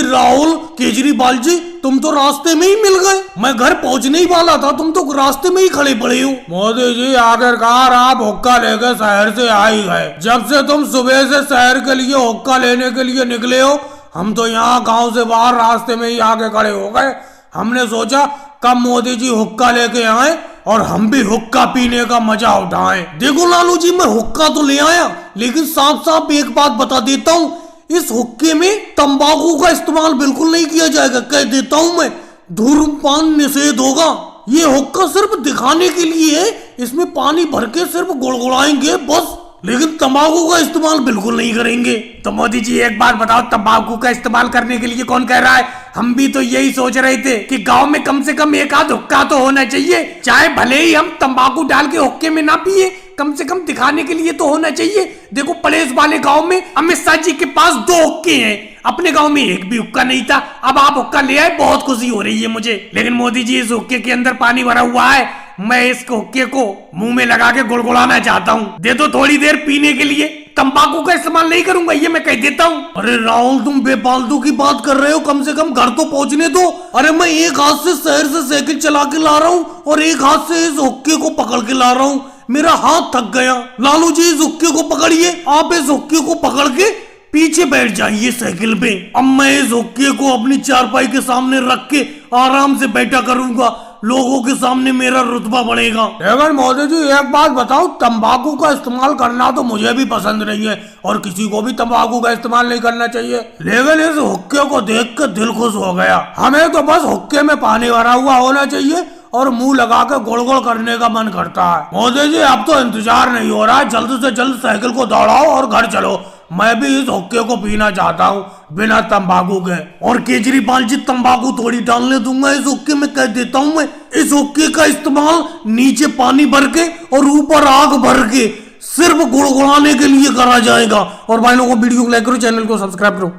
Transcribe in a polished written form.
राहुल केजरीवाल जी, तुम तो रास्ते में ही मिल गए। मैं घर पहुंचने ही वाला था, तुम तो रास्ते में ही खड़े पड़े हो। मोदी जी, आखिरकार आप हुक्का लेकर शहर से आ ही गए। जब से तुम सुबह से शहर के लिए हुक्का लेने के लिए निकले हो, हम तो यहाँ गांव से बाहर रास्ते में ही आके खड़े हो गए। हमने सोचा कब मोदी जी हुक्का लेके आए और हम भी हुक्का पीने का मजा उठाएं। देखो लालू जी, मैं हुक्का तो ले आया, लेकिन साफ साफ एक बात बता देता हूँ, इस हुक्के में तंबाकू का इस्तेमाल बिल्कुल नहीं किया जाएगा। कह देता हूँ मैं, धूम्रपान निषेध होगा। ये हुक्का सिर्फ दिखाने के लिए है, इसमें पानी भर के सिर्फ गुड़गुड़ाएंगे बस, लेकिन तंबाकू का इस्तेमाल बिल्कुल नहीं करेंगे। तो मोदी जी एक बात बताओ, तंबाकू का इस्तेमाल करने के लिए कौन कह रहा है? हम भी तो यही सोच रहे थे कि गांव में कम से कम एक आध हुक्का तो होना चाहिए, चाहे भले ही हम तंबाकू डाल के हुक्के में ना पिए, कम से कम दिखाने के लिए तो होना चाहिए। देखो पड़ोस वाले गांव में अमित शाह जी के पास 2 हुक्के हैं, अपने गांव में एक भी हुक्का नहीं था। अब आप हुक्का ले आए, बहुत खुशी हो रही है मुझे। लेकिन मोदी जी, इस हुक्के के अंदर पानी भरा हुआ है, मैं इस हुक्के को मुंह में लगा के गुड़गुड़ाना चाहता हूँ। दे दो थोड़ी देर पीने के लिए, तंबाकू का इस्तेमाल नहीं करूंगा, ये मैं कह देता हूँ। अरे राहुल, तुम बेफालतू की बात कर रहे हो, कम से कम घर तो पहुंचने दो। अरे मैं एक हाथ से शहर से साइकिल चला के ला रहा हूँ और एक हाथ से इस हुक्के को पकड़ के ला रहा हूँ, मेरा हाथ थक गया। लालू जी, इस हुक्के को पकड़िए, आप इस हुक्के को पकड़ के पीछे बैठ जाइए साइकिल पे। अब मैं इस हुक्के को अपनी चारपाई के सामने रख के आराम से बैठा करूंगा, लोगों के सामने मेरा रुतबा बढ़ेगा। लेकिन मोदी जी एक बात बताओ, तंबाकू का इस्तेमाल करना तो मुझे भी पसंद नहीं है और किसी को भी तंबाकू का इस्तेमाल नहीं करना चाहिए, लेकिन इस हुक्के को देख कर दिल खुश हो गया। हमें तो बस हुक्के में पानी भरा हुआ होना चाहिए और मुंह लगा के गोल गोल करने का मन करता है। मोदी जी, अब तो इंतजार नहीं हो रहा है, जल्द से जल्द साइकिल को दौड़ाओ और घर चलो। मैं भी इस हुक्के को पीना चाहता हूँ बिना तंबाकू के। और केजरीवाल जी, तंबाकू थोड़ी डालने दूंगा इस हुक्के में, कह देता हूँ मैं। इस हुक्के का इस्तेमाल नीचे पानी भर के और ऊपर आग भर के सिर्फ गुड़गुड़ाने के लिए करा जाएगा। और भाई लोगों को वीडियो को लाइक करो, चैनल को सब्सक्राइब करो।